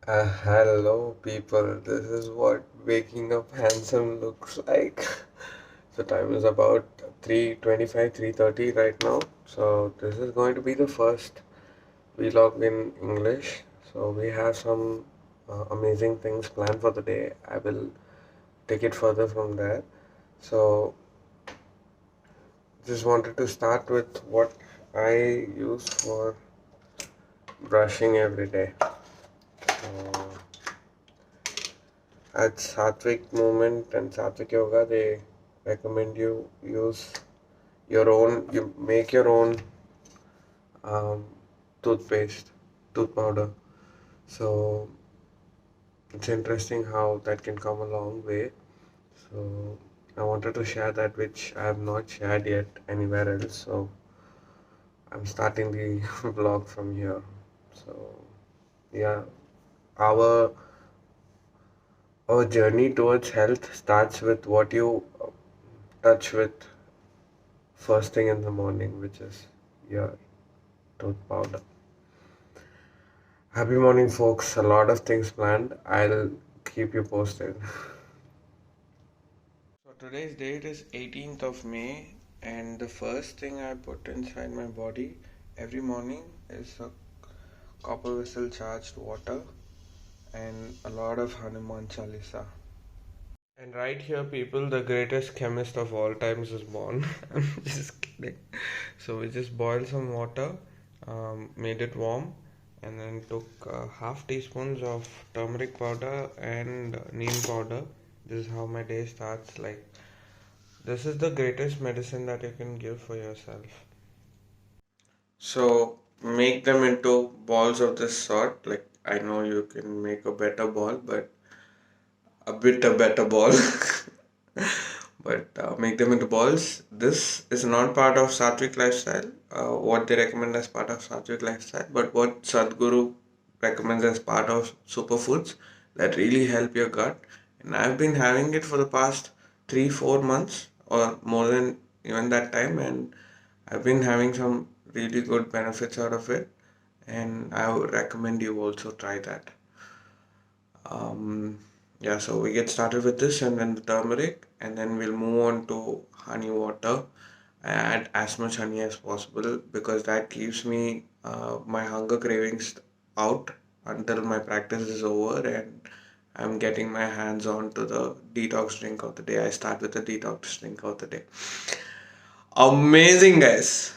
Hello people, this is what waking up handsome looks like. So time is about 3:25, 3:30 right now. So this is going to be the first vlog in English. So we have some amazing things planned for the day. I will take it further from there. So just wanted to start with what I use for brushing every day. So at Satvic movement and Satvic yoga, they recommend you use you make your own um, toothpaste, tooth powder. So it's interesting how that can come a long way. So I wanted to share that which I have not shared yet anywhere else. So I'm starting the vlog from here. So yeah, our our journey towards health starts with what you touch with first thing in the morning, which is your tooth powder. Happy morning, folks. A lot of things planned. I'll keep you posted. So, today's date is 18th of May, and the first thing I put inside my body every morning is a copper whistle charged water and a lot of Hanuman Chalisa. And right here, people, the greatest chemist of all times is born. I'm just kidding. So we just boiled some water, made it warm, and then took half teaspoons of turmeric powder and neem powder. This is how my day starts. Like, this is the greatest medicine that you can give for yourself. So make them into balls of this sort. Like, I know you can make a better ball, but a better ball. But make them into balls. This is not part of Satvic lifestyle, what they recommend as part of Satvic lifestyle, but what Sadhguru recommends as part of superfoods that really help your gut. And I've been having it for the past 3-4 months or more than even that time, and I've been having some really good benefits out of it. And I would recommend you also try that. Um, yeah, so we get started with this and then the turmeric, and then we'll move on to honey water. I add as much honey as possible because that keeps me my hunger cravings out until my practice is over and I'm getting my hands on to the detox drink of the day. I start with the detox drink of the day. Amazing, guys.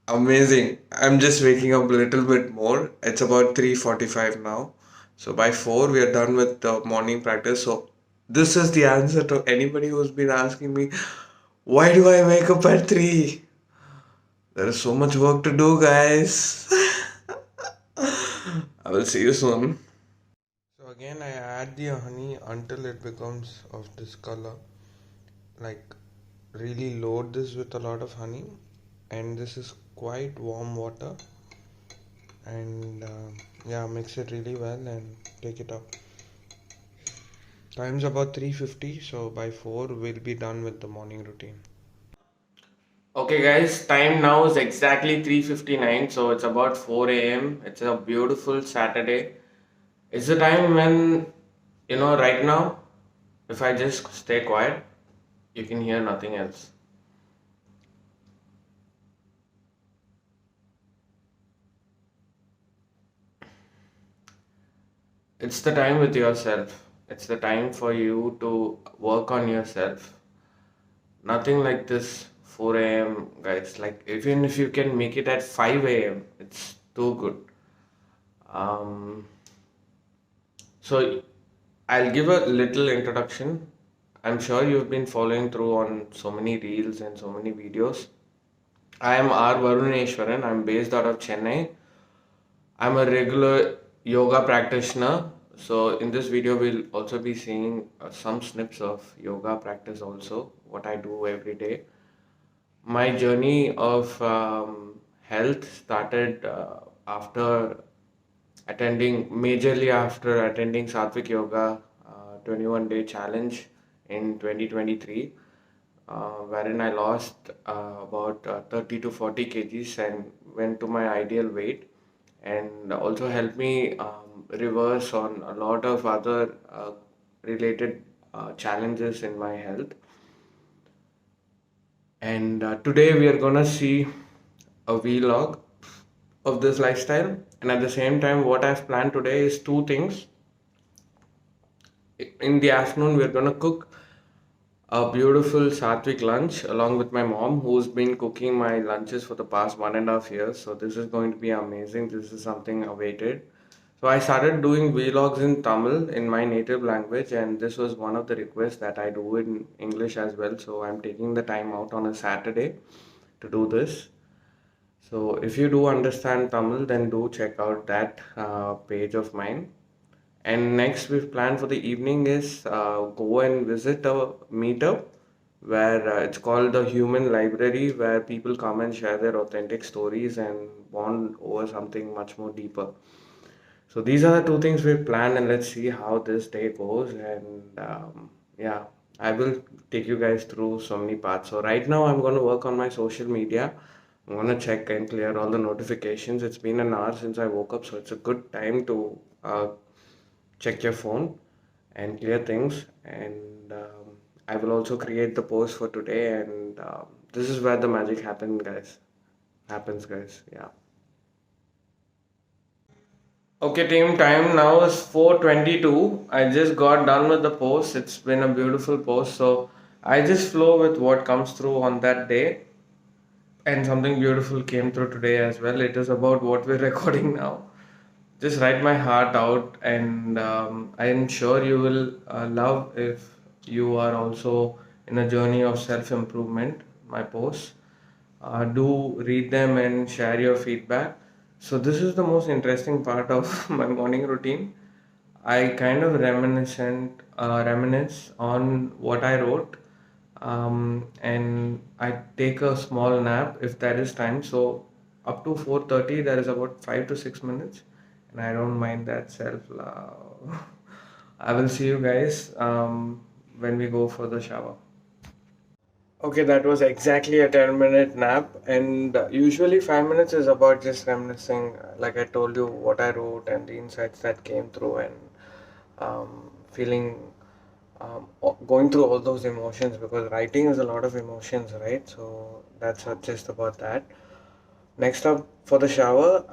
Amazing. I'm just waking up a little bit more. It's about 3:45 now. So by 4 we are done with the morning practice. So this is the answer to anybody who's been asking me, why do I wake up at 3? There is so much work to do, guys. I will see you soon. So again I add the honey until it becomes of this color. Like, really load this with a lot of honey, and this is quite warm water, and yeah, mix it really well and take it up. Time's about 3:50, so by 4 we'll be done with the morning routine. Okay guys, time now is exactly 3:59, so it's about 4 a.m. It's a beautiful Saturday. It's the time when, right now, if I just stay quiet, you can hear nothing else. It's the time with yourself. It's the time for you to work on yourself. Nothing like this 4 a.m. guys. Like, even if you can make it at 5 a.m., it's too good. Um, so I'll give a little introduction. I'm sure you've been following through on so many reels and so many videos. I am R. Varuneshwaran. I'm based out of Chennai. I'm a regular yoga practitioner. So in this video, we'll also be seeing some snips of yoga practice also, what I do every day. My journey of health started majorly after attending Satvic Yoga 21-day challenge in 2023, wherein I lost about 30 to 40 kgs and went to my ideal weight. and also help me reverse on a lot of other related challenges in my health. And today we are gonna see a vlog of this lifestyle. And at the same time, what I've planned today is two things. In the afternoon, we're gonna cook a beautiful Satvic lunch along with my mom, who's been cooking my lunches for the past 1.5 years. So this is going to be amazing. This is something awaited. So I started doing vlogs in Tamil in my native language, and this was one of the requests that I do in English as well. So I'm taking the time out on a Saturday to do this. So if you do understand Tamil, then do check out that page of mine. And next we've planned for the evening is go and visit a meetup where it's called the Human Library, where people come and share their authentic stories and bond over something much more deeper. So these are the two things we've planned, and let's see how this day goes. And yeah, I will take you guys through so many parts. So right now, I'm going to work on my social media. I'm going to check and clear all the notifications. It's been an hour since I woke up, so it's a good time to check your phone and clear things. And I will also create the post for today. And this is where the magic happens, guys. Happens, guys. Yeah. Okay, team, time now is 4:22. I just got done with the post. It's been a beautiful post. So I just flow with what comes through on that day. And something beautiful came through today as well. It is about what we're recording now. Just write my heart out, and I'm sure you will love if you are also in a journey of self improvement. My posts. Do read them and share your feedback. So this is the most interesting part of my morning routine. I kind of reminisce on what I wrote, and I take a small nap if there is time. So up to 4:30, there is about 5 to 6 minutes, and I don't mind that self love. I will see you guys when we go for the shower. Okay, that was exactly a 10-minute nap, and usually 5 minutes is about just reminiscing, like I told you, what I wrote and the insights that came through, and feeling, going through all those emotions because writing is a lot of emotions, right? So that's just about that. Next up, for the shower,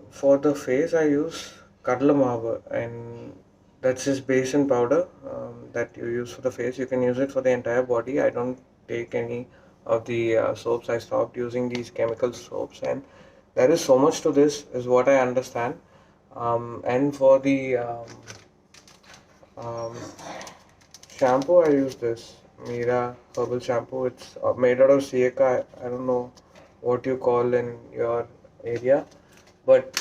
for the face I use Kadla Maava, and that's just base and powder that you use for the face. You can use it for the entire body. I don't take any of the soaps. I stopped using these chemical soaps, and there is so much to this, is what I understand. And for the um, shampoo, I use this Mira herbal shampoo. It's made out of Sieka. I don't know what you call in your area, but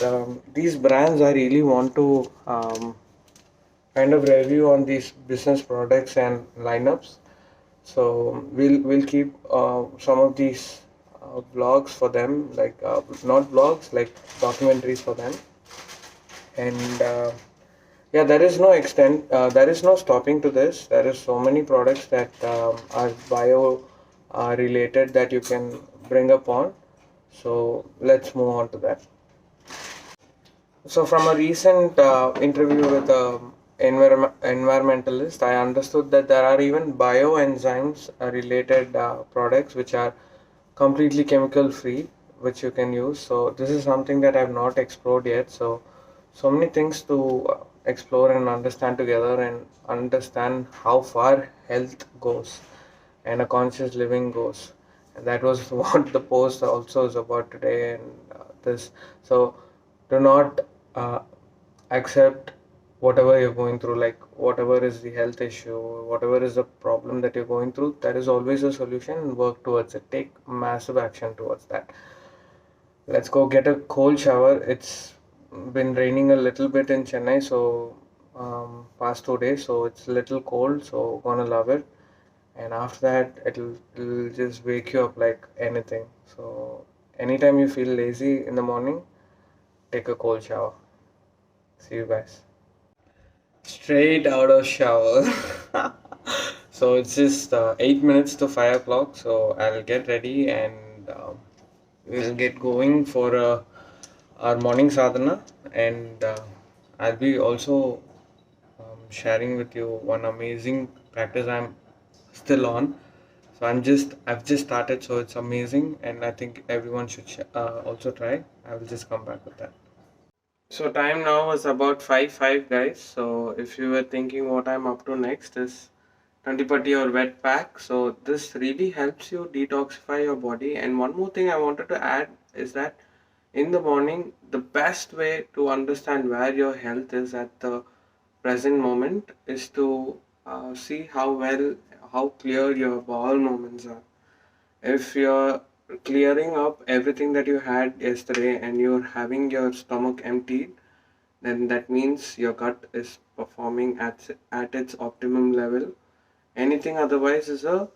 these brands I really want to kind of review on these business products and lineups. So we'll keep some of these vlogs for them, like not vlogs, like documentaries for them, and yeah, there is no extent, there is no stopping to this. There is so many products that are bio related that you can bring up on. So let's move on to that. So from a recent interview with a environmentalist, I understood that there are even bioenzymes related products which are completely chemical free, which you can use. So this is something that I've not explored yet. So many things to explore and understand together, and understand how far health goes and a conscious living goes. And that was what the post also is about today. And this, so do not uh, accept whatever you're going through, like whatever is the health issue, whatever is the problem that you're going through, there is always a solution, and work towards it. Take massive action towards that. Let's go get a cold shower. It's been raining a little bit in Chennai, so past 2 days, so it's a little cold, so gonna love it. And after that, it'll just wake you up like anything. So anytime you feel lazy in the morning, take a cold shower. See you guys. Straight out of shower. So it's just 8 minutes to 5 o'clock. So I'll get ready, and we'll get going for a our morning sadhana, and I'll be also sharing with you one amazing practice I'm still on. So I've just started, so it's amazing, and I think everyone should also try. I will just come back with that. So time now is about 5 guys. So if you were thinking what I'm up to next is Tantipatti or wet pack. So this really helps you detoxify your body. And one more thing I wanted to add is that in the morning, the best way to understand where your health is at the present moment is to see how clear your bowel movements are. If you're clearing up everything that you had yesterday and you're having your stomach emptied, then that means your gut is performing at its optimum level. Anything otherwise is a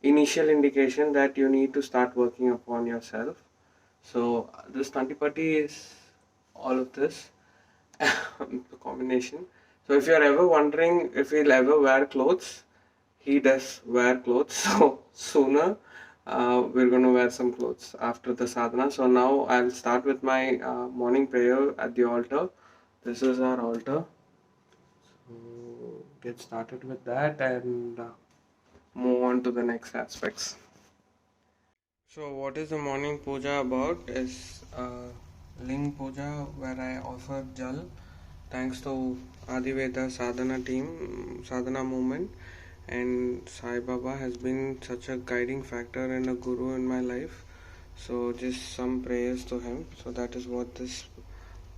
initial indication that you need to start working upon yourself. So this Tantipati is all of this, the combination. So if you're ever wondering if he'll ever wear clothes, he does wear clothes. So sooner we're going to wear some clothes after the sadhana. So now I'll start with my morning prayer at the altar. This is our altar. So get started with that and move on to the next aspects. So what is the morning puja about is Ling Puja, where I offer jal thanks to Adiveda Sadhana team, Sadhana movement, and Sai Baba has been such a guiding factor and a guru in my life. So just some prayers to him. So that is what this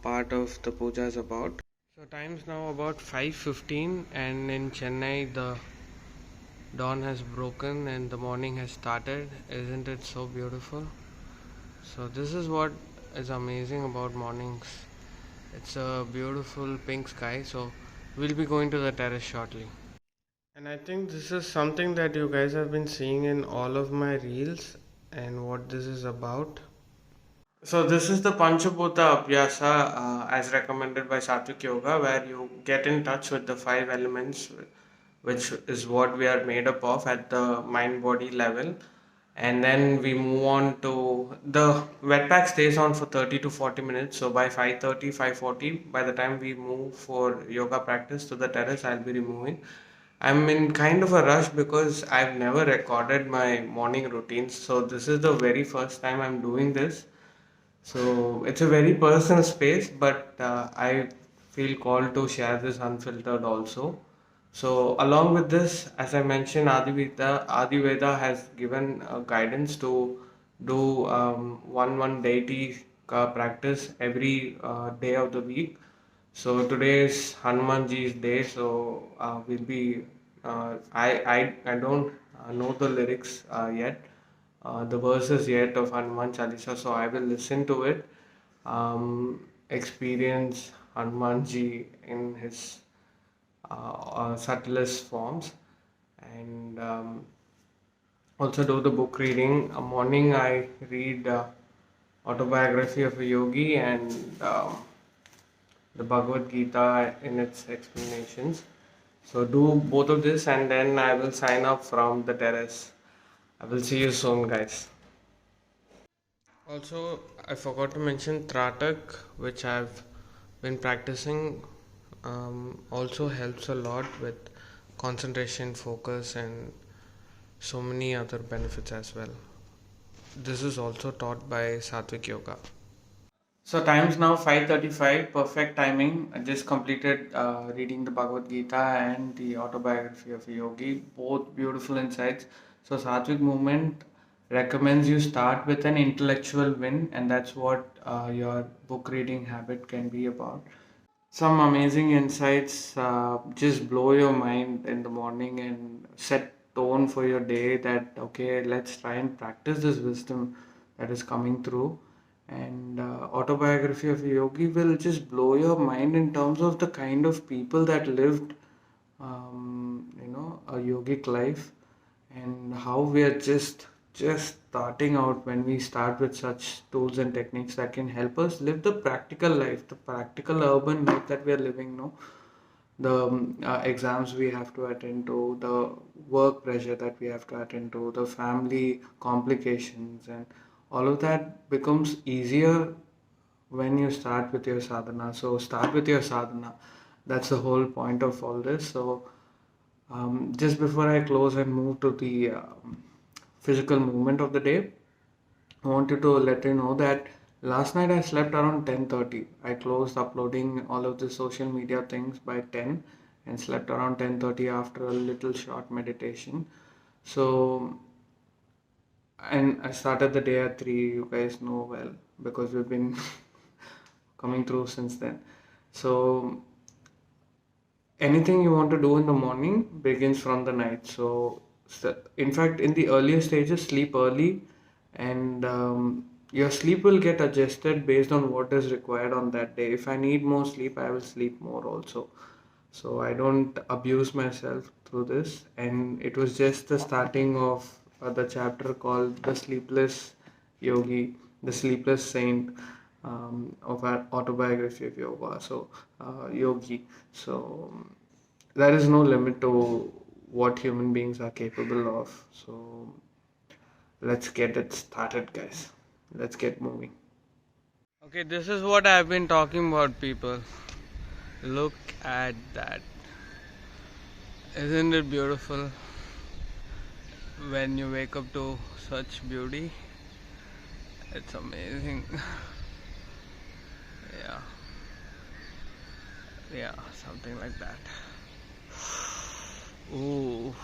part of the puja is about. So time's now about 5:15, and in Chennai the dawn has broken and the morning has started. Isn't it so beautiful? So this is what is amazing about mornings. It's a beautiful pink sky. So we'll be going to the terrace shortly. And I think this is something that you guys have been seeing in all of my reels and what this is about. So this is the Panchabhuta Abhyasa as recommended by Satvic Yoga, where you get in touch with the five elements, which is what we are made up of at the mind body level. And then we move on to the wet pack stays on for 30 to 40 minutes. So by 5:30, 5:40, by the time we move for yoga practice to the terrace, I'll be removing. I'm in kind of a rush because I've never recorded my morning routines. So this is the very first time I'm doing this. So it's a very personal space, but I feel called to share this unfiltered also. So along with this, as I mentioned, Adiveda has given guidance to do one deity practice every day of the week. So today is Hanumanji's day, so we'll be. I don't know the lyrics yet, the verses yet of Hanuman Chalisa, so I will listen to it, experience Hanumanji in his subtlest forms, and also do the book reading. A morning I read autobiography of a yogi and the Bhagavad Gita in its explanations. So do both of this and then I will sign up from the terrace. I will see you soon, guys. Also, I forgot to mention Tratak, which I've been practicing, also helps a lot with concentration, focus, and so many other benefits as well. This is also taught by Satvic Yoga. So time's now 5:35, perfect timing. I just completed reading the Bhagavad Gita and the autobiography of a yogi, both beautiful insights. So Sattvic movement recommends you start with an intellectual win, and that's what your book reading habit can be about. Some amazing insights just blow your mind in the morning and set tone for your day that okay, let's try and practice this wisdom that is coming through. And autobiography of a yogi will just blow your mind in terms of the kind of people that lived a yogic life, and how we are just starting out when we start with such tools and techniques that can help us live the practical life, the practical urban life that we are living now. The exams we have to attend to, the work pressure that we have to attend to, the family complications, and all of that becomes easier when you start with your sadhana. So start with your sadhana. That's the whole point of all this. So just before I close and move to the physical movement of the day, I wanted to let you know that last night I slept around 10:30. I closed uploading all of the social media things by 10 and slept around 10:30 after a little short meditation. So and I started the day at 3, you guys know well, because we've been coming through since then. So anything you want to do in the morning begins from the night. So in fact, in the earlier stages, sleep early, and your sleep will get adjusted based on what is required on that day. If I need more sleep, I will sleep more also. So I don't abuse myself through this. And it was just the starting of the chapter called The Sleepless Yogi, The Sleepless Saint, of our autobiography of yoga. So, yogi. So, there is no limit to what human beings are capable of. So, let's get it started, guys. Let's get moving. Okay, this is what I've been talking about, people. Look at that. Isn't it beautiful when you wake up to such beauty? It's amazing. Yeah, yeah, something like that. Ooh.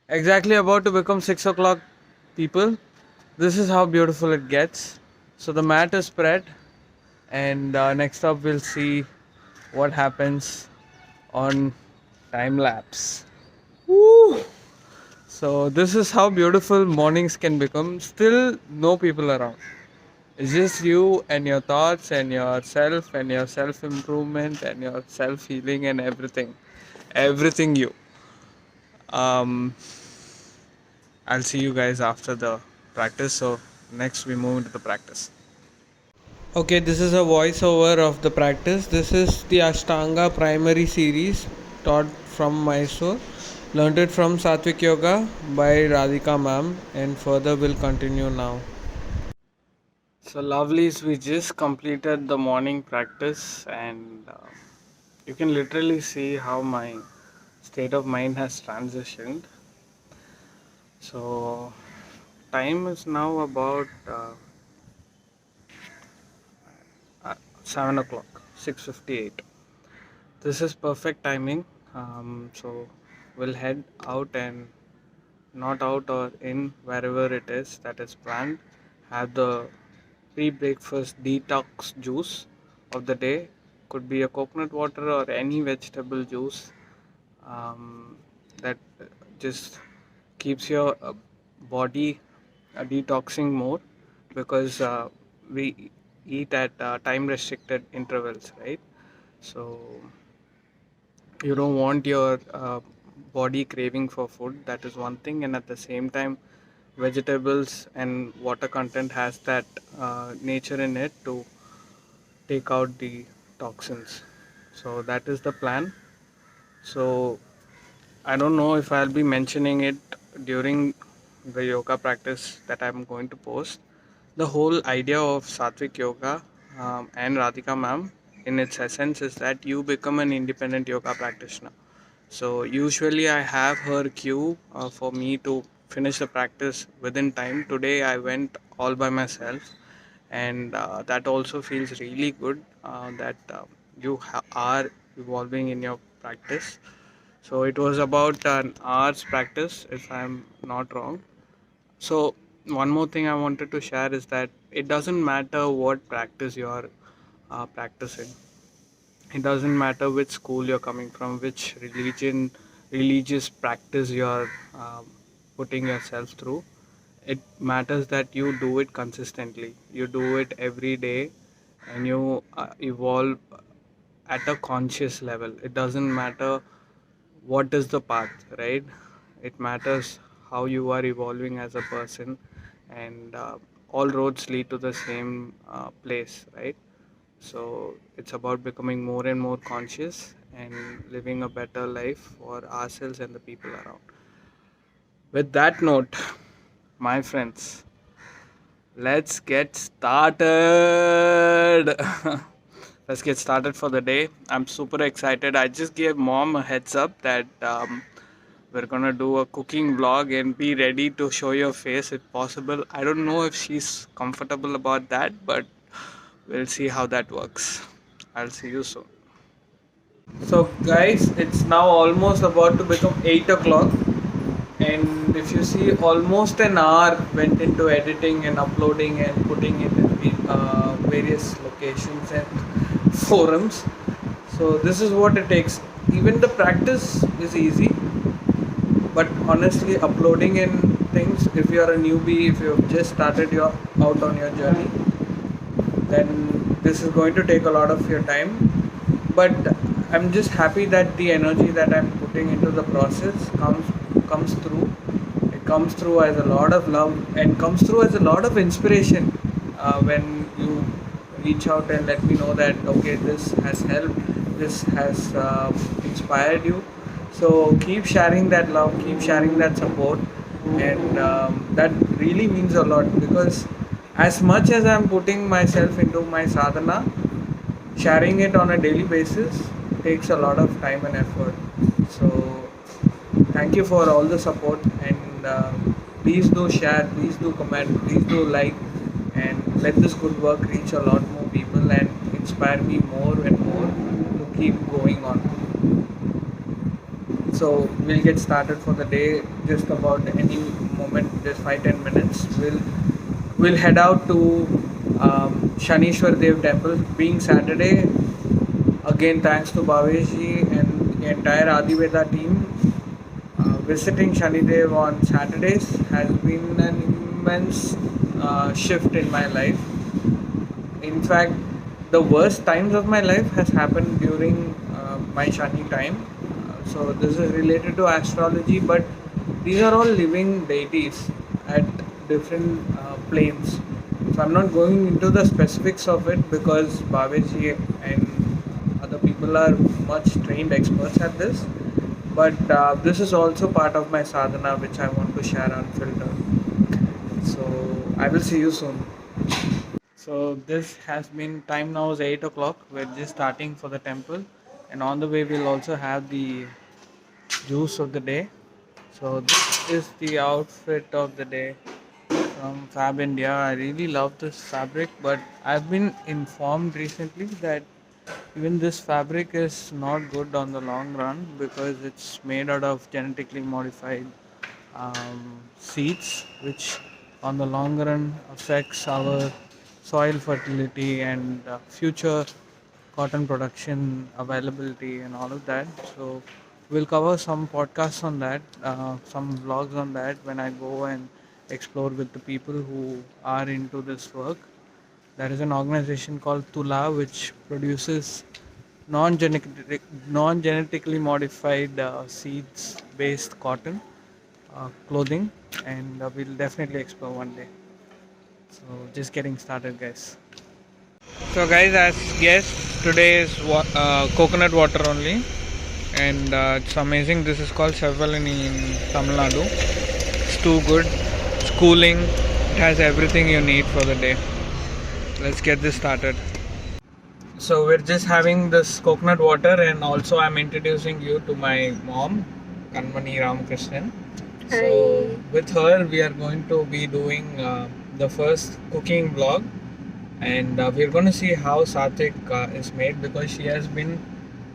Exactly about to become 6 o'clock, people. This is how beautiful it gets. So the mat is spread, and next up we'll see what happens on time lapse. Woo! So this is how beautiful mornings can become. Still, no people around. It's just you and your thoughts and your self improvement and your self healing and everything. Everything you. Um, I'll see you guys after the practice. So, next we move into the practice. Okay, this is a voiceover of the practice. This is the Ashtanga primary series taught from Mysore. Learned it from Satvic Yoga by Radhika ma'am, and further will continue now. So, lovelies, we just completed the morning practice, and you can literally see how my state of mind has transitioned. So, time is now about 7 o'clock, 6:58. This is perfect timing. So, we'll head out and not out or in, wherever it is that is planned. Have the pre-breakfast detox juice of the day. Could be a coconut water or any vegetable juice, that just keeps your body detoxing more, because we eat at time restricted intervals, right? So you don't want your body craving for food. That is one thing. And at the same time, vegetables and water content has that nature in it to take out the toxins. So that is the plan. So I don't know if I'll be mentioning it during the yoga practice that I'm going to post. The whole idea of Satvic Yoga, and Radhika ma'am, in its essence, is that you become an independent yoga practitioner. So usually I have her cue for me to finish the practice within time. Today I went all by myself, and that also feels really good, that are evolving in your practice. So it was about an hour's practice, if I'm not wrong. So one more thing I wanted to share is that it doesn't matter what practice you are practicing. It doesn't matter which school you're coming from, which religious practice you're putting yourself through. It matters that you do it consistently. You do it every day, and you evolve at a conscious level. It doesn't matter what is the path, right? It matters how you are evolving as a person, and all roads lead to the same place, right? So it's about becoming more and more conscious and living a better life for ourselves and the people around. With that note, my friends, Let's get started. Let's get started for the day. I'm super excited. I just gave mom a heads up that we're gonna do a cooking vlog and be ready to show your face if possible. I don't know if she's comfortable about that, but we'll see how that works. I'll see you soon. So, guys, it's now almost about to become 8 o'clock, and if you see, almost an hour went into editing and uploading and putting it in various locations and forums. So, this is what it takes. Even the practice is easy, but honestly, uploading and things, if you are a newbie, if you have just started your out on your journey, then this is going to take a lot of your time. But I'm just happy that the energy that I'm putting into the process comes through. It comes through as a lot of love and comes through as a lot of inspiration when you reach out and let me know that okay, this has helped, this has inspired you. So keep sharing that love, keep sharing that support, and that really means a lot, because as much as I'm putting myself into my sadhana, sharing it on a daily basis takes a lot of time and effort. So thank you for all the support, and please do share, please do comment, please do like, and let this good work reach a lot more people and inspire me more and more to keep going on. So we'll get started for the day just about any moment, just 5-10 minutes. We'll head out to Shanishwar Dev Temple. Being Saturday, again thanks to Bhaveshji and the entire Adiveda team. Visiting Shanidev on Saturdays has been an immense shift in my life. In fact, the worst times of my life has happened during my Shani time. So this is related to astrology, but these are all living deities at different planes. So I'm not going into the specifics of it because Bhaveji and other people are much trained experts at this. But this is also part of my sadhana which I want to share unfiltered. So I will see you soon. So this has been, time now is 8 o'clock. We're just starting for the temple, and on the way we'll also have the juice of the day. So this is the outfit of the day from Fab India. I really love this fabric, but I've been informed recently that even this fabric is not good on the long run because it's made out of genetically modified seeds, which on the long run affects our soil fertility and future cotton production availability and all of that. So we'll cover some podcasts on that, some vlogs on that when I go and explore with the people who are into this work. There is an organization called Tula which produces non-genetically modified seeds based cotton clothing, and we'll definitely explore one day. So just getting started, guys. So guys, as guessed, today is coconut water only, and it's amazing. This is called Sevalini in Tamil Nadu. It's too good. It's cooling. It has everything you need for the day. Let's get this started. So we're just having this coconut water, and also I'm introducing you to my mom, Kanmani Ramakrishnan. Hi. So with her, we are going to be doing the first cooking vlog, and we're going to see how Satvic is made, because she has been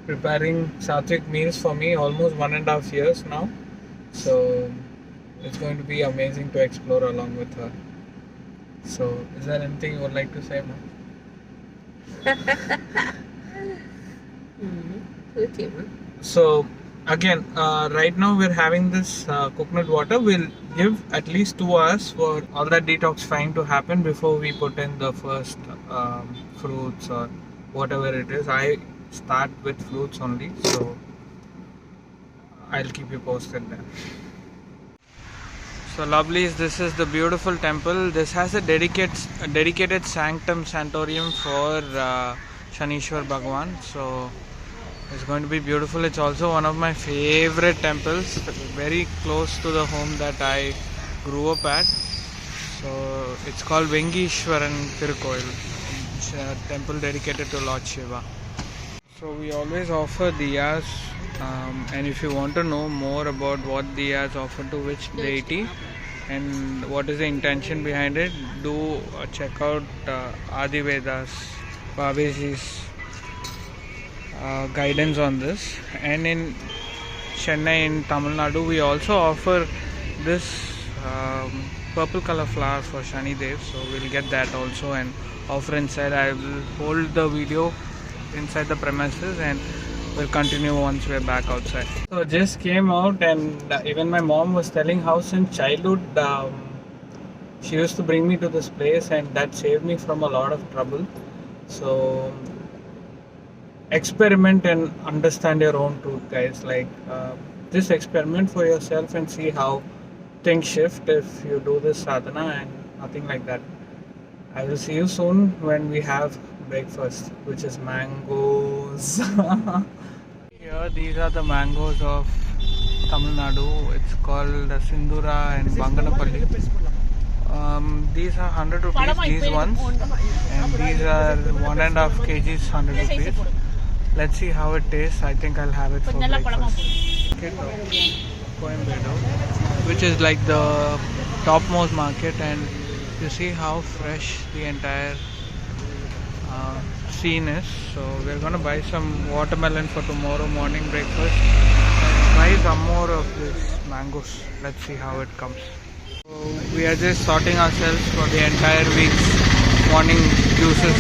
preparing Satvic meals for me almost 1.5 years now. So it's going to be amazing to explore along with her. So is there anything you would like to say, ma'am? Okay. So again, right now we're having this coconut water. We'll give at least 2 hours for all that detoxifying to happen before we put in the first fruits or whatever it is. I start with fruits only, so I'll keep you posted then. So lovelies, this is the beautiful temple. This has a dedicated sanctum santorium for Shanishwar Bhagwan. So it's going to be beautiful. It's also one of my favorite temples, very close to the home that I grew up at. So it's called Vengeeshwaran Tirukoil. It's a temple dedicated to Lord Shiva. So we always offer diyas, and if you want to know more about what diyas offer to which deity and what is the intention behind it, do check out Adi Vedas, Babeji's guidance on this. And in Chennai, in Tamil Nadu, we also offer this purple color flower for Shani Dev, so we'll get that also and offer inside. I will hold the video inside the premises and we'll continue once we're back outside. So just came out, and even my mom was telling how since childhood she used to bring me to this place, and that saved me from a lot of trouble. So experiment and understand your own truth, guys. Like just experiment for yourself and see how things shift if you do this sadhana and nothing like that. I will see you soon when we have breakfast, which is mangoes. Here, these are the mangoes of Tamil Nadu. It's called Sindura and Banganapalli. These are 100 rupees, these ones, and these are 1.5 kgs, 100 rupees. Let's see how it tastes. I think I'll have it for breakfast. Coimbatore, which is like the topmost market, and you see how fresh the entire scene is. So we're gonna buy some watermelon for tomorrow morning breakfast and buy some more of these mangoes. Let's see how it comes. So we are just sorting ourselves for the entire week's morning juices.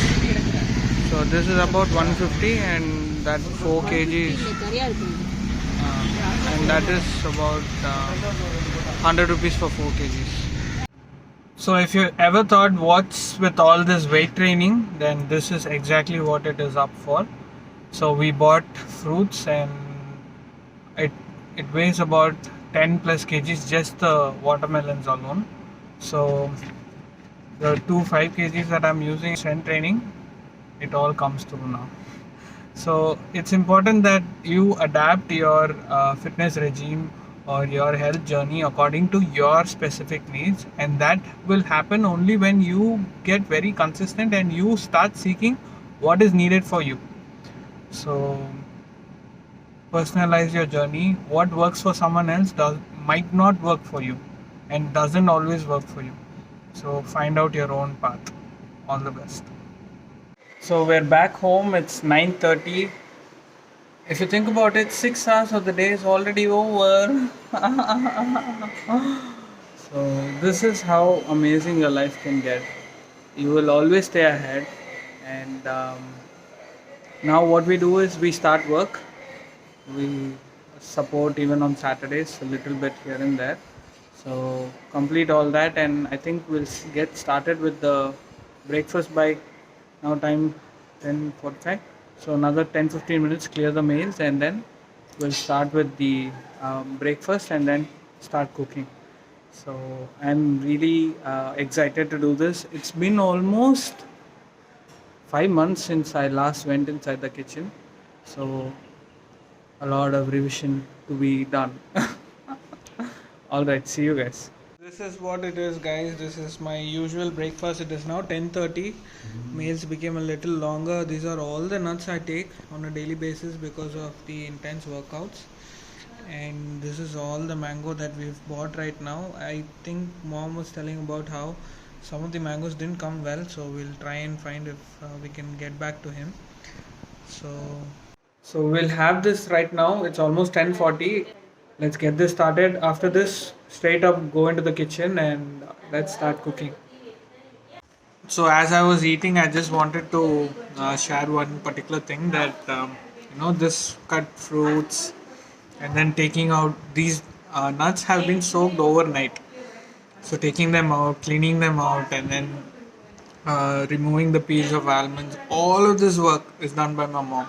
So this is about 150, and that 4 kgs, and that is about 100 rupees for 4 kgs. So if you ever thought what's with all this weight training, then this is exactly what it is up for. So we bought fruits, and it weighs about 10 plus kgs, just the watermelons alone. So the 5 kgs that I'm using strength training, it all comes through now. So it's important that you adapt your fitness regime or your health journey according to your specific needs, and that will happen only when you get very consistent and you start seeking what is needed for you. So personalize your journey. What works for someone else might not work for you and doesn't always work for you. So find out your own path. All the best. So we're back home. It's 9:30. If you think about it, 6 hours of the day is already over. So this is how amazing your life can get. You will always stay ahead. And now what we do is we start work. We support even on Saturdays a little bit here and there. So complete all that, and I think we'll get started with the breakfast by now time 10:45. So another 10-15 minutes, clear the meals, and then we'll start with the breakfast and then start cooking. So I'm really excited to do this. It's been almost 5 months since I last went inside the kitchen. So a lot of revision to be done. Alright, see you guys. This is what it is, guys. This is my usual breakfast. It is now 10:30. Meals became a little longer. These are all the nuts I take on a daily basis because of the intense workouts. And this is all the mango that we've bought right now. I think mom was telling about how some of the mangoes didn't come well, so we'll try and find if we can get back to him. So we'll have this right now. It's almost 10:40. Let's get this started. After this, straight up go into the kitchen and let's start cooking. So as I was eating, I just wanted to share one particular thing that this cut fruits and then taking out these nuts have been soaked overnight. So taking them out, cleaning them out, and then removing the peels of almonds. All of this work is done by my mom,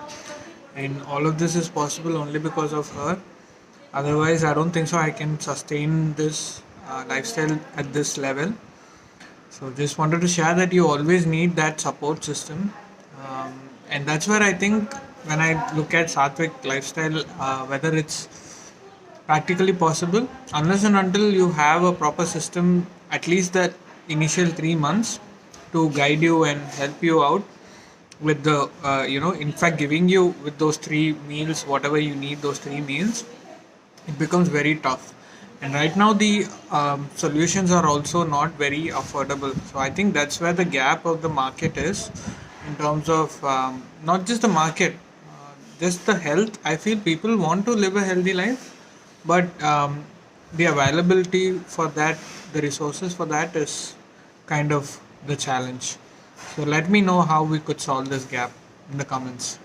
and all of this is possible only because of her. Otherwise, I don't think so I can sustain this lifestyle at this level. So just wanted to share that you always need that support system, and that's where I think when I look at Satvic lifestyle, whether it's practically possible, unless and until you have a proper system, at least that initial 3 months to guide you and help you out with the in fact giving you with those 3 meals whatever you need, those 3 meals, it becomes very tough. And right now the solutions are also not very affordable, so I think that's where the gap of the market is in terms of not just the market, just the health. I feel people want to live a healthy life, but the availability for that, the resources for that is kind of the challenge. So let me know how we could solve this gap in the comments.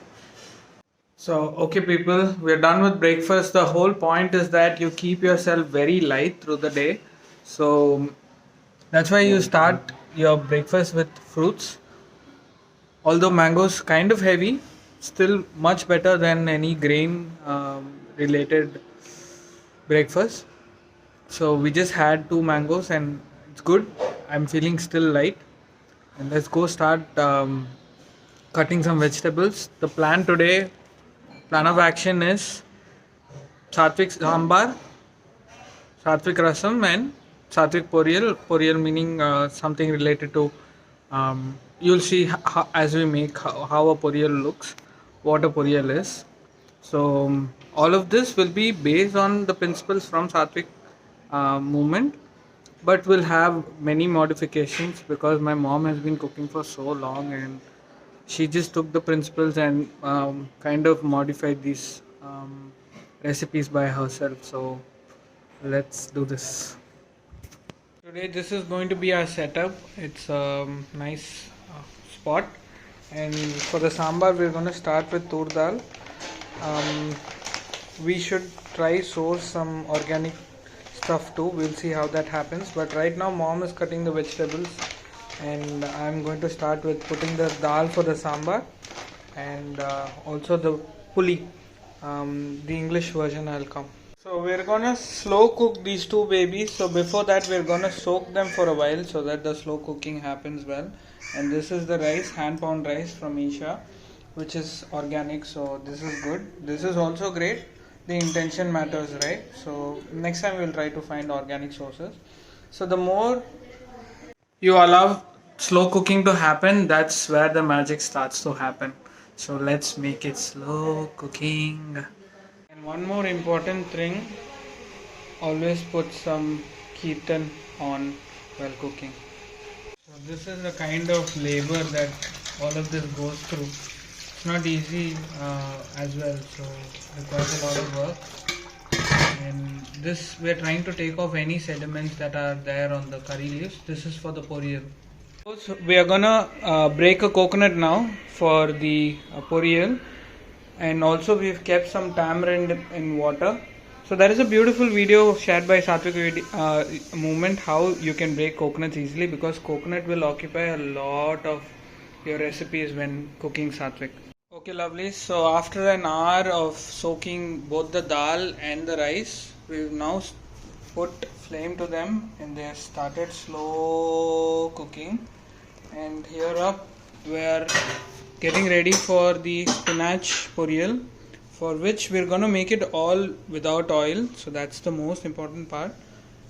So, okay, people, we're done with breakfast. The whole point is that you keep yourself very light through the day. So, that's why you start your breakfast with fruits. Although mango's kind of heavy, still much better than any grain related breakfast. So, we just had 2 mangoes and it's good. I'm feeling still light. And let's go start cutting some vegetables. The plan of action is Satvic sambar, Satvic rasam, and Satvic poriyal. Poriyal meaning something related to. You'll see as we make how a poriyal looks, what a poriyal is. So all of this will be based on the principles from Satvic movement, but will have many modifications because my mom has been cooking for so long and she just took the principles and kind of modified these recipes by herself. So let's do this. Today this is going to be our setup. It's a nice spot, and for the sambar we're going to start with tur dal. Um, we should try source some organic stuff too. We'll see how that happens. But right now mom is cutting the vegetables, and I'm going to start with putting the dal for the sambar, and also the puli, the English version I'll come. So we're gonna slow cook these two babies. So before that we're gonna soak them for a while so that the slow cooking happens well. And this is the rice, hand pound rice from Isha, which is organic, so this is good. This is also great. The intention matters, right? So next time we'll try to find organic sources. So the more you allow slow cooking to happen, that's where the magic starts to happen. So let's make it slow cooking. And one more important thing, always put some kirtan on while cooking. So this is the kind of labor that all of this goes through. It's not easy as well, so it requires a lot of work. And this, we're trying to take off any sediments that are there on the curry leaves. This is for the poriyal. So we are gonna break a coconut now for the poriyal, and also we've kept some tamarind in water. So there is a beautiful video shared by Satvic movement how you can break coconuts easily, because coconut will occupy a lot of your recipes when cooking Satvic. Okay, lovely. So after an hour of soaking both the dal and the rice, we've now put flame to them and they have started slow cooking. And here up we are getting ready for the spinach poriyal, for which we're going to make it all without oil. So that's the most important part.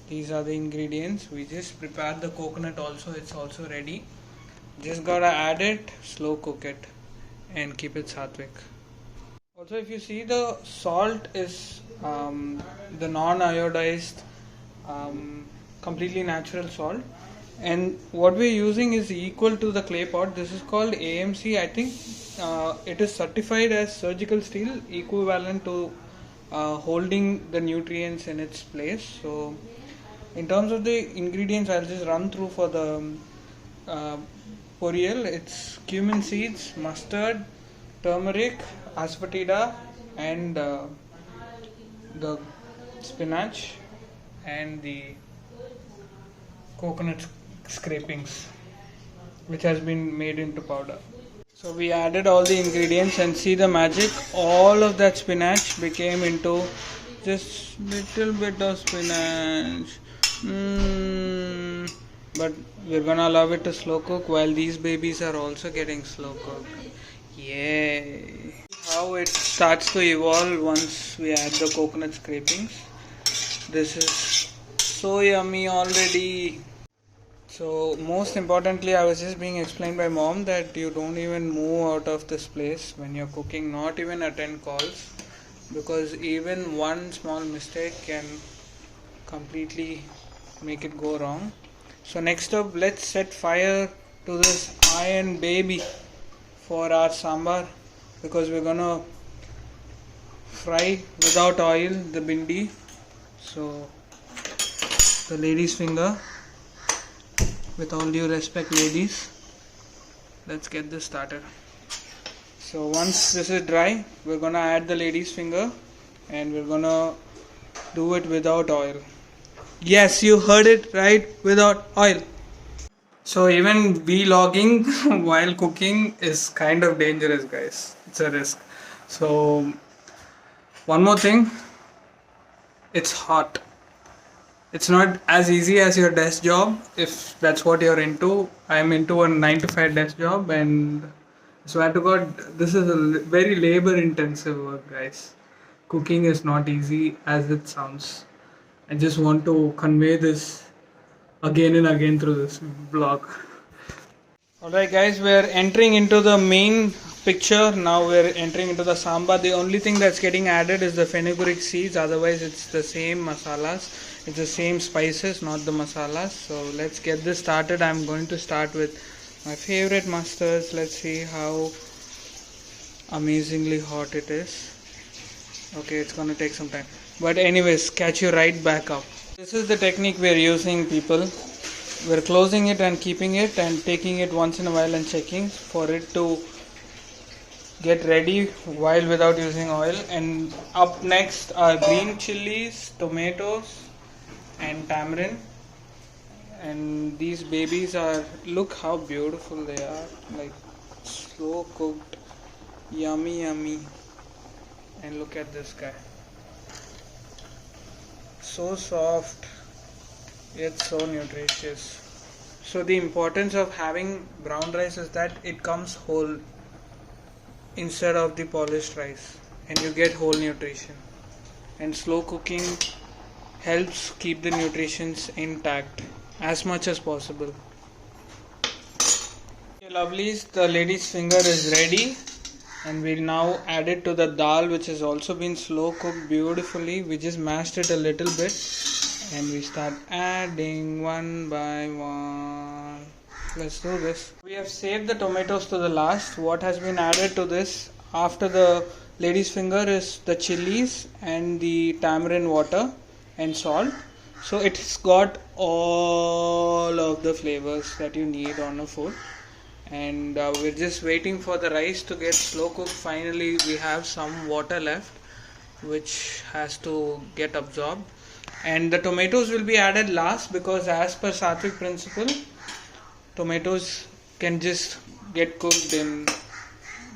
These are the ingredients. We just prepared the coconut also, it's also ready. Just gotta add it, slow cook it, and keep it Satvic. Also, if you see, the salt is the non-iodized, completely natural salt, and what we're using is equal to the clay pot. This is called AMC. I think it is certified as surgical steel, equivalent to holding the nutrients in its place. So in terms of the ingredients, I'll just run through for the poriyal. It's cumin seeds, mustard, turmeric, asafoetida, and the spinach, and the coconut scrapings, which has been made into powder. So we added all the ingredients and see the magic. All of that spinach became into just little bit of spinach. But we're gonna allow it to slow cook while these babies are also getting slow cooked. Yay! How it starts to evolve once we add the coconut scrapings. This is so yummy already. So most importantly, I was just being explained by mom that you don't even move out of this place when you're cooking, not even attend calls, because even one small mistake can completely make it go wrong. So next up, let's set fire to this iron baby for our sambar, because we're gonna fry without oil the bindi. So the lady's finger, with all due respect ladies, let's get this started. So once this is dry, we're gonna add the lady's finger and we're gonna do it without oil. Yes, you heard it right, without oil. So even vlogging while cooking is kind of dangerous, guys. It's a risk. So one more thing, it's hot. It's not as easy as your desk job if that's what you're into. I'm into a 9 to 5 desk job, and I swear to God, this is a very labor intensive work, guys. Cooking is not easy as it sounds. I just want to convey this again and again through this vlog. Alright guys, we're entering into the main picture. Now we're entering into the sambar. The only thing that's getting added is the fenugreek seeds, otherwise it's the same masalas. It's the same spices, not the masalas. So let's get this started. I'm going to start with my favorite mustards. Let's see how amazingly hot it is. Okay, it's gonna take some time. But anyways, catch you right back up. This is the technique we're using, people. We're closing it and keeping it and taking it once in a while and checking for it to get ready while without using oil. And up next are green chilies, tomatoes and tamarind. And these babies are, look how beautiful they are, like slow cooked, yummy. And look at this guy, so soft yet so nutritious. So the importance of having brown rice is that it comes whole instead of the polished rice, and you get whole nutrition. And slow cooking helps keep the nutritions intact as much as possible. Okay, lovelies, the lady's finger is ready, and we'll now add it to the dal, which has also been slow cooked beautifully. We just mashed it a little bit and we start adding one by one. Let's do this. We have saved the tomatoes to the last. What has been added to this after the lady's finger is the chilies and the tamarind water and salt. So it's got all of the flavors that you need on a food. And we're just waiting for the rice to get slow cooked. Finally we have some water left which has to get absorbed, and the tomatoes will be added last, because as per Satvic principle, tomatoes can just get cooked in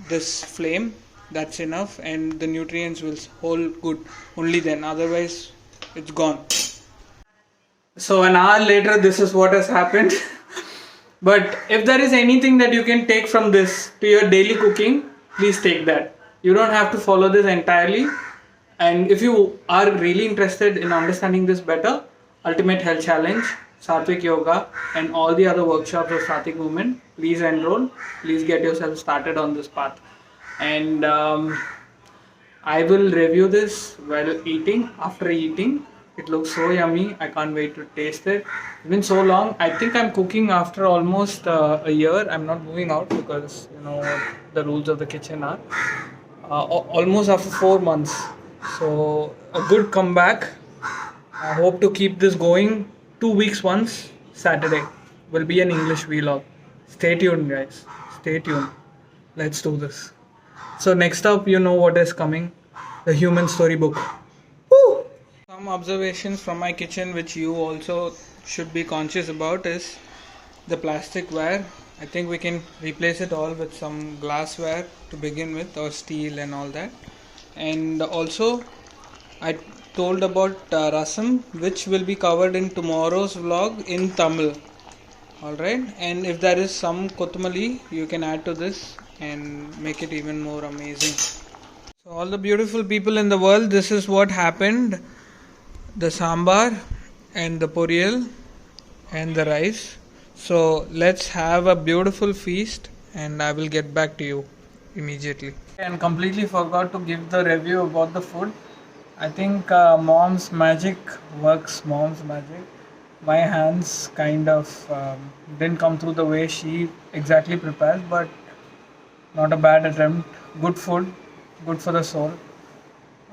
this flame, that's enough, and the nutrients will hold good only then, otherwise it's gone. So an hour later, this is what has happened. But if there is anything that you can take from this to your daily cooking, please take that. You don't have to follow this entirely. And if you are really interested in understanding this better, Ultimate Health Challenge, Satvic Yoga and all the other workshops of Satvic Movement, please enroll. Please get yourself started on this path. And I will review this while eating, after eating. It looks so yummy. I can't wait to taste it. It's been so long. I think I'm cooking after almost a year. I'm not moving out because you know what the rules of the kitchen are. Almost after 4 months. So a good comeback. I hope to keep this going. 2 weeks once. Saturday will be an English vlog. Stay tuned, guys. Stay tuned. Let's do this. So next up, you know what is coming. The human storybook. Woo! Some observations from my kitchen which you also should be conscious about is the plastic ware. I think we can replace it all with some glassware to begin with, or steel and all that. And also I told about rasam, which will be covered in tomorrow's vlog in Tamil. Alright, and if there is some kothmali, you can add to this and make it even more amazing. So all the beautiful people in the world, this is what happened. The sambar and the poriyal and the rice. So let's have a beautiful feast and I will get back to you immediately. And completely forgot to give the review about the food. I think mom's magic works, mom's magic. My hands kind of didn't come through the way she exactly prepares, but not a bad attempt. Good food, good for the soul.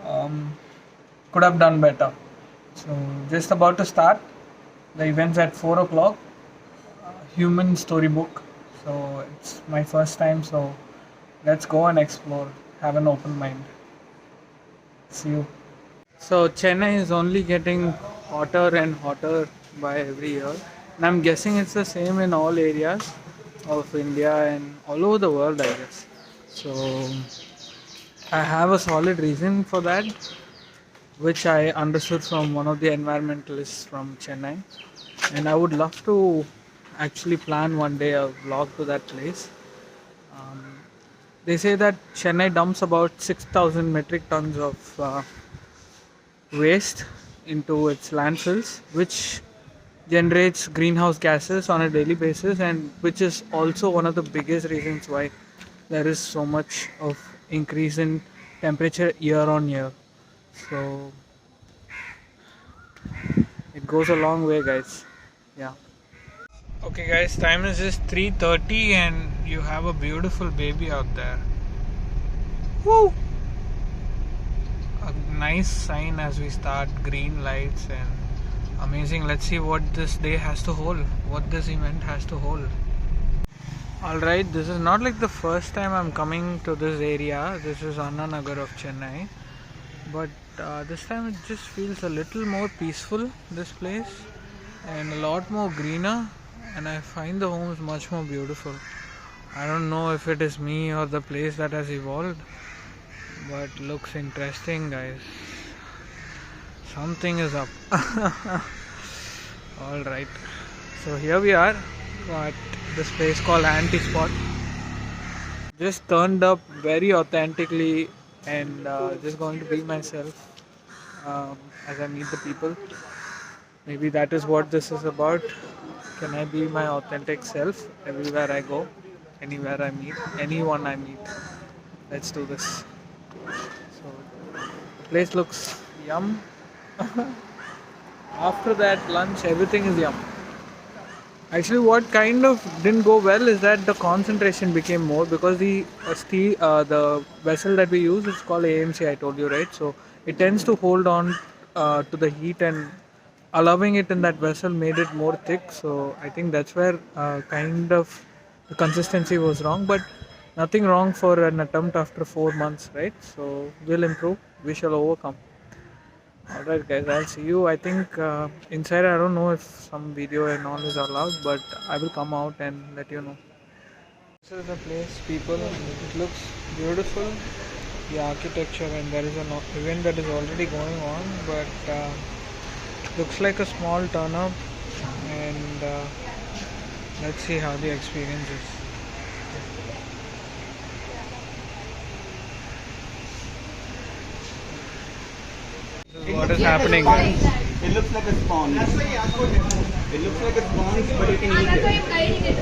Um, could have done better. So, just about to start. The event's at 4 o'clock. Human storybook. So, it's my first time. So, let's go and explore. Have an open mind. See you. So, Chennai is only getting hotter and hotter by every year. And I'm guessing it's the same in all areas of India and all over the world, I guess. So, I have a solid reason for that, which I understood from one of the environmentalists from Chennai. And I would love to actually plan one day a vlog to that place. Um, they say that Chennai dumps about 6,000 metric tons of waste into its landfills, which generates greenhouse gases on a daily basis, and which is also one of the biggest reasons why there is so much of increase in temperature year on year. So it goes a long way, guys. Yeah. Okay, guys, time is just 3:30 and you have a beautiful baby out there. Woo! A nice sign as we start, green lights and amazing. Let's see what this day has to hold, what this event has to hold. Alright, this is not like the first time I'm coming to this area. This is Anna Nagar of Chennai. But this time it just feels a little more peaceful, this place, and a lot more greener, and I find the homes much more beautiful. I don't know if it is me or the place that has evolved, but looks interesting, guys. Something is up. Alright, so here we are at this place called Anti Spot. Just turned up very authentically and just going to be myself as I meet the people. Maybe that is what this is about. Can I be my authentic self everywhere I go, anywhere I meet, anyone I meet? Let's do this. So, the place looks yum. After that lunch, everything is yum. Actually, what kind of didn't go well is that the concentration became more because the vessel that we use is called AMC. I told you, right? So it tends to hold on to the heat, and allowing it in that vessel made it more thick. So I think that's where kind of the consistency was wrong, but nothing wrong for an attempt after 4 months, right? So we'll improve. We shall overcome. Alright, guys, I'll see you. I think inside, I don't know if some video and all is allowed, but I will come out and let you know. This is the place, people. It looks beautiful, the architecture, and there is an event that is already going on, but looks like a small turn up, and let's see how the experience is. What is happening, guys? It looks like a sponge. It looks like a sponge, but you can eat it.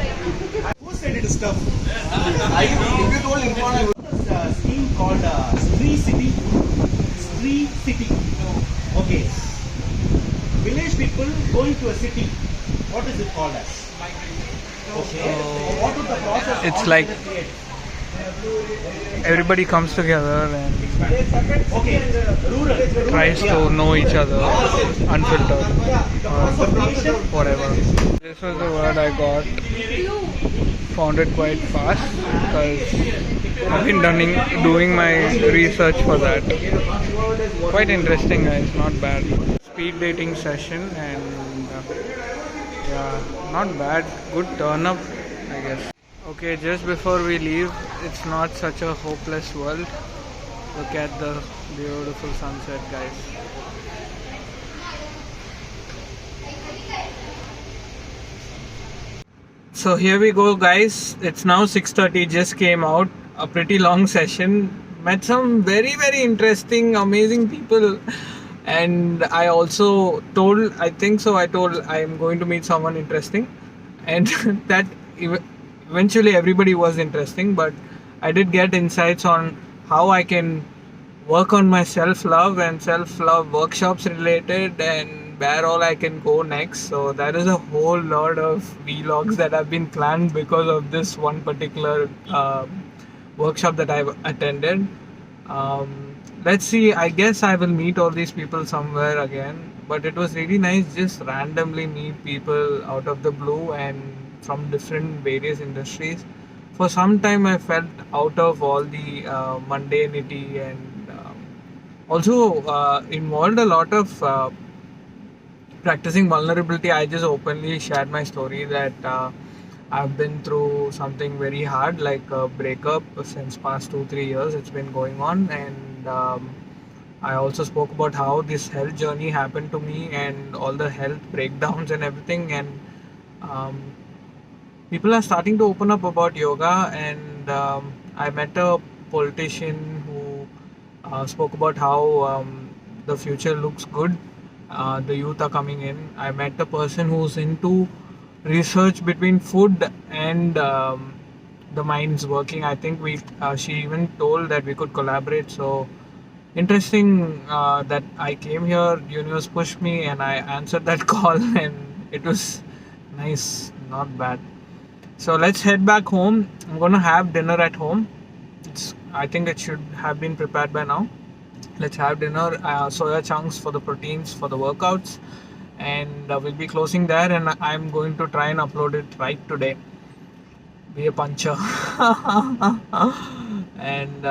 Who said it is tough? If you told information, a scheme called Street City. Street City. Okay. Village people going to a city. What is it called as? Okay. What would the process? It's like everybody comes together and tries to know each other, unfiltered, or whatever. This was the word I got. Found it quite fast because I've been doing my research for that. Quite interesting, guys. Not bad. Speed dating session, and yeah, not bad. Good turn up, I guess. Okay, just before we leave, it's not such a hopeless world. Look at the beautiful sunset, guys. So here we go, guys. It's now 6:30. Just came out. A pretty long session. Met some very, very interesting, amazing people. And I also told, I think so, I told I am going to meet someone interesting. and that eventually everybody was interesting, but I did get insights on how I can work on my self love and self love workshops related, and where all I can go next. So there is a whole lot of vlogs that have been planned because of this one particular workshop that I've attended. Let's see, I guess I will meet all these people somewhere again. But it was really nice just randomly meet people out of the blue and from different various industries. For some time, I felt out of all the mundanity and also involved a lot of practicing vulnerability. I just openly shared my story that I've been through something very hard, like a breakup since past 2 3 years. It's been going on, and I also spoke about how this health journey happened to me and all the health breakdowns and everything. And um, people are starting to open up about yoga, and I met a politician who spoke about how the future looks good. The youth are coming in. I met a person who's into research between food and the minds working. I think we she even told that we could collaborate. So interesting that I came here, universe pushed me, and I answered that call, and it was nice, not bad. So let's head back home. I'm gonna have dinner at home. I think it should have been prepared by now. Let's have dinner. Soya chunks for the proteins for the workouts, and we'll be closing there. And I'm going to try and upload it right today. Be a puncher. And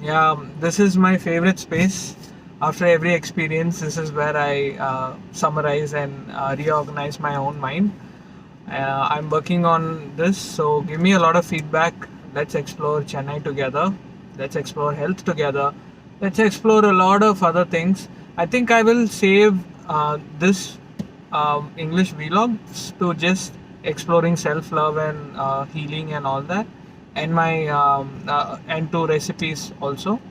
yeah, this is my favorite space. After every experience, this is where I summarize and reorganize my own mind. I'm working on this, so give me a lot of feedback. Let's explore Chennai together. Let's explore health together. Let's explore a lot of other things. I think I will save this English vlogs to just exploring self love and healing and all that, and my and to recipes also.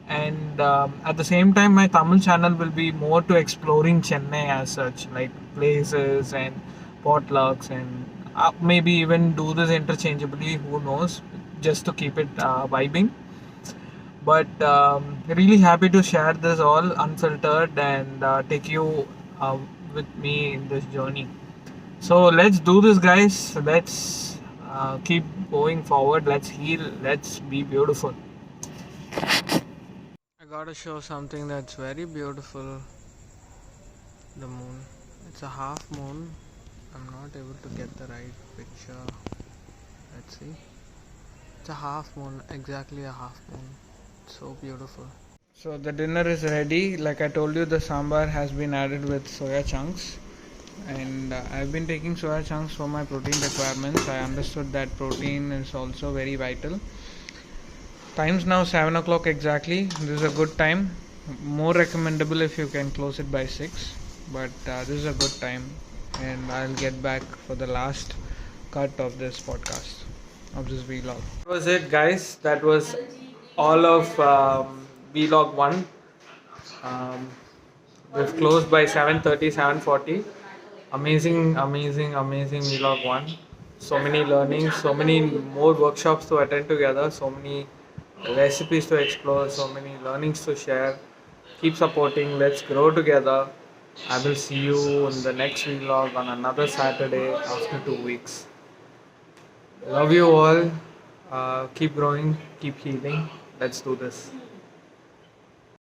And at the same time, my Tamil channel will be more to exploring Chennai as such, like places and potlucks, and maybe even do this interchangeably. Who knows? Just to keep it vibing. But really happy to share this all unfiltered and take you with me in this journey. So let's do this, guys. Let's keep going forward. Let's heal. Let's be beautiful. I gotta show something that's very beautiful. The moon. It's a half moon. I'm not able to get the right picture. Let's see. It's a half moon. Exactly a half moon. It's so beautiful. So the dinner is ready. Like I told you, the sambar has been added with soya chunks. And I've been taking soya chunks for my protein requirements. I understood that protein is also very vital. Time's now 7 o'clock exactly. This is a good time. More recommendable if you can close it by 6. But this is a good time. And I'll get back for the last cut of this podcast, of this vlog. That was it, guys. That was all of vlog 1. Um, we've closed by 7:30, 7:40. Amazing, amazing, amazing vlog 1. So many learnings, so many more workshops to attend together, so many recipes to explore, so many learnings to share. Keep supporting, let's grow together. I will see you in the next vlog on another Saturday after 2 weeks. Love you all. Keep growing, keep healing. Let's do this.